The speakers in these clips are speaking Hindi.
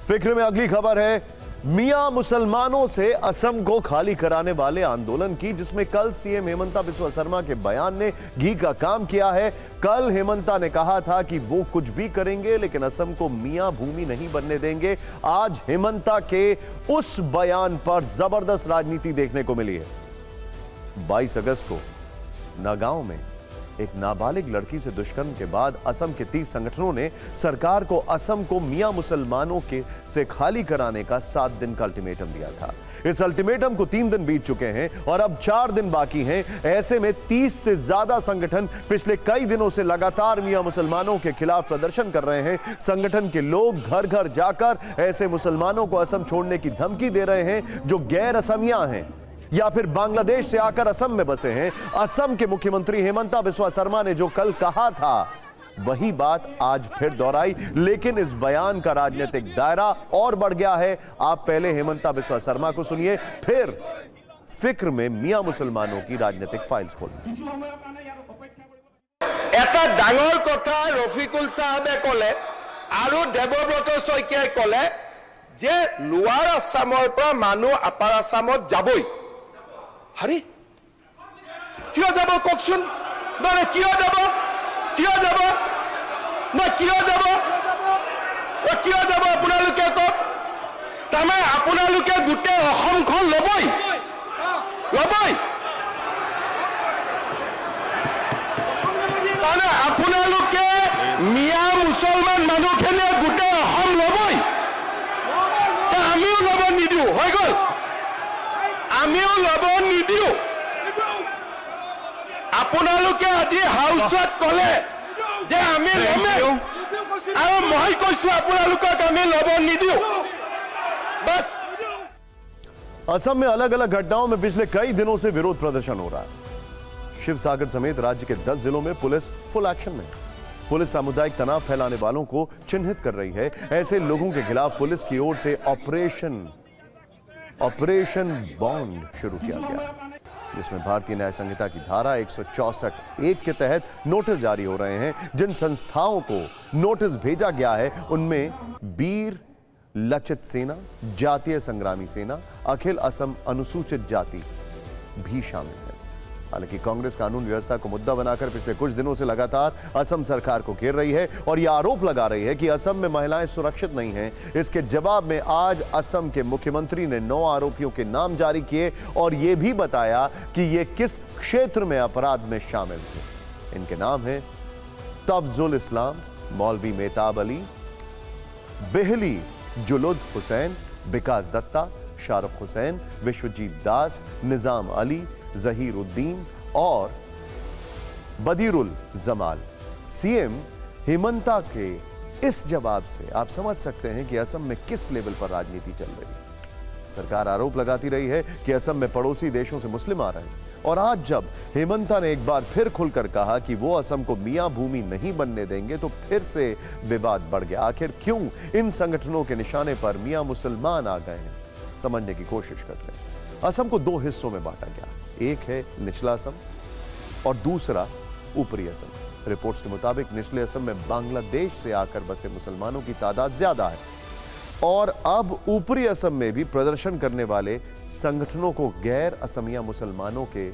फिक्र में अगली खबर है मियां मुसलमानों से असम को खाली कराने वाले आंदोलन की, जिसमें कल सीएम हेमंता बिस्वा शर्मा के बयान ने घी का काम किया है। कल हेमंता ने कहा था कि वो कुछ भी करेंगे लेकिन असम को मियां भूमि नहीं बनने देंगे। आज हेमंता के उस बयान पर जबरदस्त राजनीति देखने को मिली है। 22 अगस्त को नगांव में एक नाबालिग लड़की से दुष्कर्म के बाद असम के 30 संगठनों ने सरकार को असम को मियां मुसलमानों के से खाली कराने का 7 दिन का अल्टीमेटम दिया था। इस अल्टीमेटम को 3 दिन बीत चुके हैं और अब 4 दिन बाकी हैं। ऐसे में 30 से ज्यादा संगठन पिछले कई दिनों से लगातार मियां मुसलमानों के खिलाफ प्रदर्शन कर रहे हैं। संगठन के लोग घर घर जाकर ऐसे मुसलमानों को असम छोड़ने की धमकी दे रहे हैं जो गैर असमिया हैं या फिर बांग्लादेश से आकर असम में बसे हैं। असम के मुख्यमंत्री हेमंता बिस्वा शर्मा ने जो कल कहा था वही बात आज फिर दोहराई, लेकिन इस बयान का राजनीतिक दायरा और बढ़ गया है। आप पहले हेमंता बिस्वा शर्मा को सुनिए, फिर फिक्र में मियां मुसलमानों की राजनीतिक फाइल्स खोलें। এটা ডাঙৰ কথা ৰফিকুল সাহেবে কলে আৰু দেৱব্ৰত শইকীয়াই কলে যে লোৱাৰ আসামৰ পৰা মানুহ আপাৰ আসামত যাবই। হৰি কিয় যাব কওকচোন? মানে কিয় যাব? কিয় যাব? না কিয় যাব? কিয় যাব আপোনালোকে কওক? তাৰমানে আপোনালোকে গোটেই অসমখন ল'বই ল'বই। তাৰমানে আপোনালোকে মিয়া মুছলমান মানুহখিনিয়ে গোটেই অসম ল'বই। আমিও ল'ব নিদিওঁ, হৈ গ'ল। আমিও ল'ব নিদিওঁ। আপোনালোকে আজি হাউচত ক'লে যে আমি ল'মেই আৰু মই কৈছো আপোনালোকক আমি ল'ব নিদিওঁ। बस असम में अलग अलग घटनाओं में पिछले कई दिनों से विरोध प्रदर्शन हो रहा है। शिवसागर समेत राज्य के 10 जिलों में पुलिस फुल एक्शन में। पुलिस सामुदायिक तनाव फैलाने वालों को चिन्हित कर रही है। ऐसे लोगों के खिलाफ पुलिस की ओर से ऑपरेशन बॉन्ड शुरू किया गया, जिसमें भारतीय न्याय संहिता की धारा 164(1) के तहत नोटिस जारी हो रहे हैं। जिन संस्थाओं को नोटिस भेजा गया है उनमें वीर लचित सेना, जातीय संग्रामी सेना, अखिल असम अनुसूचित जाति भी शामिल है। हालांकि कांग्रेस कानून व्यवस्था को मुद्दा बनाकर पिछले कुछ दिनों से लगातार असम सरकार को घेर रही है और यह आरोप लगा रही है कि असम में महिलाएं सुरक्षित नहीं हैं। इसके जवाब में आज असम के मुख्यमंत्री ने 9 आरोपियों के नाम जारी किए और यह भी बताया कि ये किस क्षेत्र में अपराध में शामिल थे। इनके नाम हैं तफजुल इस्लाम, मौलवी मेहताब अली, बेहली जुलुद हुसैन, विकास दत्ता, शाहरुख हुसैन, विश्वजीत दास, निजाम अली, जहीर उद्दीन और बदीरुल जमाल। सीएम हेमंता के इस जवाब से आप समझ सकते हैं कि असम में किस लेवल पर राजनीति चल रही है। सरकार आरोप लगाती रही है कि असम में पड़ोसी देशों से मुस्लिम आ रहे हैं और आज जब हेमंता ने एक बार फिर खुलकर कहा कि वो असम को मियां भूमि नहीं बनने देंगे तो फिर से विवाद बढ़ गया। आखिर क्यों इन संगठनों के निशाने पर मियां मुसलमान आ गए हैं, समझने की कोशिश करते हैं। असम को 2 हिस्सों में बांटा गया, एक है निचला असम और दूसरा ऊपरी असम। रिपोर्ट्स के मुताबिक निचले असम में बांग्लादेश से आकर बसे मुसलमानों की तादाद ज्यादा है और अब ऊपरी असम में भी प्रदर्शन करने वाले संगठनों को गैर असमिया मुसलमानों के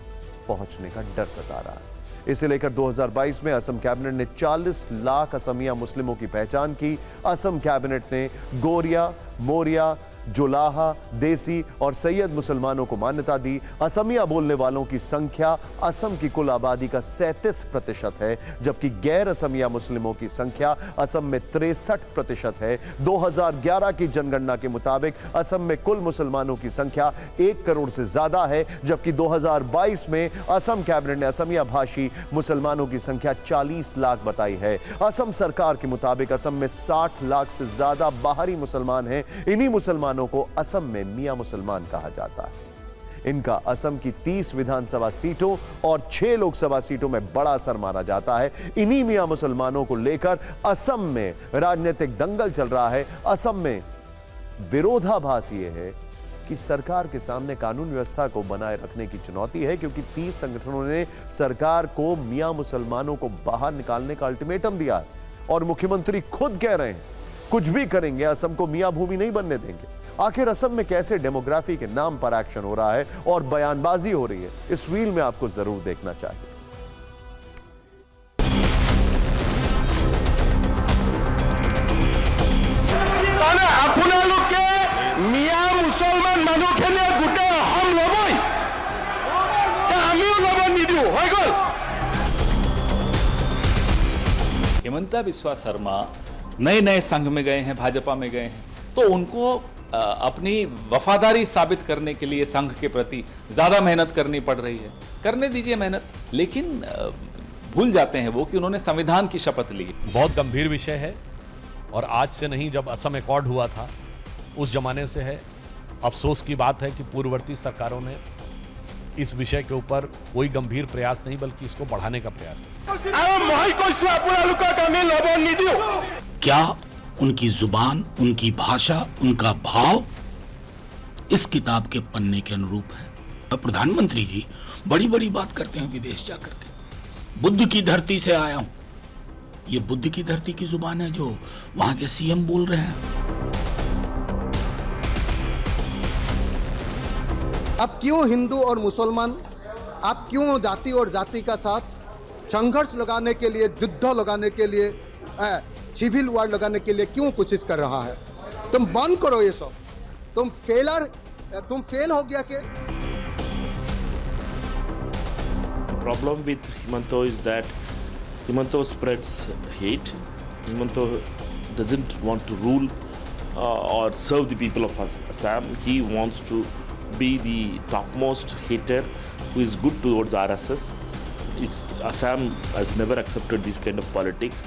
पहुंचने का डर सता रहा है। इसे लेकर 2022 में असम कैबिनेट ने 40 लाख असमिया मुस्लिमों की पहचान की। असम कैबिनेट ने गोरिया, मोरिया, जुलाहा, देसी और सैयद मुसलमानों को मान्यता दी। असमिया बोलने वालों की संख्या असम की कुल आबादी का 37% है, जबकि गैर असमिया मुस्लिमों की संख्या असम में 63% है। 2011 की जनगणना के मुताबिक असम में कुल मुसलमानों की संख्या 1 करोड़ से ज्यादा है, जबकि 2022 में असम कैबिनेट ने असमिया भाषी मुसलमानों की संख्या 40 लाख बताई है। असम सरकार के मुताबिक असम में 60 लाख से ज्यादा बाहरी मुसलमान हैं। इन्हीं मुसलमान को असम में मियां मुसलमान कहा जाता है। इनका असम की 30 विधानसभा सीटों और 6 लोकसभा सीटों में बड़ा असर माना जाता है। इन्हीं मियां मुसलमानों को लेकर असम में राजनीतिक दंगल चल रहा है। असम में विरोधाभास यह है कि सरकार के सामने कानून व्यवस्था को बनाए रखने की चुनौती है, क्योंकि 30 संगठनों ने सरकार को मियां मुसलमानों को बाहर निकालने का अल्टीमेटम दिया है और मुख्यमंत्री खुद कह रहे हैं कुछ भी करेंगे, असम को मियां भूमि नहीं बनने देंगे। आखिर असम में कैसे डेमोग्राफी के नाम पर एक्शन हो रहा है और बयानबाजी हो रही है, इस रील में आपको जरूर देखना चाहिए। আপোনালোকে মিয়া মুছলমান মানুহখিনিয়ে গোটেই অসম ল'বই, আমিও ল'ব নিদিওঁ, হৈ গ'ল। हेमंता बिस्वा शर्मा नए नए संघ में गए हैं, भाजपा में गए हैं, तो उनको अपनी वफादारी साबित करने के लिए संघ के प्रति ज्यादा मेहनत करनी पड़ रही है। करने दीजिए मेहनत, लेकिन भूल जाते हैं वो कि उन्होंने संविधान की शपथ ली। बहुत गंभीर विषय है और आज से नहीं, जब असम एकॉर्ड हुआ था उस जमाने से है। अफसोस की बात है कि पूर्ववर्ती सरकारों ने इस विषय के ऊपर कोई गंभीर प्रयास नहीं, बल्कि इसको बढ़ाने का प्रयास है। আৰু মই কৈছো আপোনালোকক আমি ল'ব নিদিওঁ। क्या उनकी जुबान, उनकी भाषा, उनका भाव इस किताब के पन्ने के अनुरूप है? प्रधानमंत्री जी बड़ी बड़ी बात करते हैं विदेश जाकर के, बुद्ध की धरती से आया हूं। ये बुद्ध की धरती की जुबान है जो वहां के सीएम बोल रहे हैं। अब क्यों हिंदू और मुसलमान, आप क्यों जाति और जाति का साथ संघर्ष लगाने के लिए, युद्ध लगाने के लिए, सिविल वार लगाने के लिए क्यों कोशिश कर रहा है? तुम बंद करो ये सब। तुम फेल हो गया के? The problem with Himanta is that Himanta spreads hate. Himanta doesn't want to rule or serve the people of Assam. He wants to be the topmost hater who is good towards RSS. Assam has never accepted this kind of politics.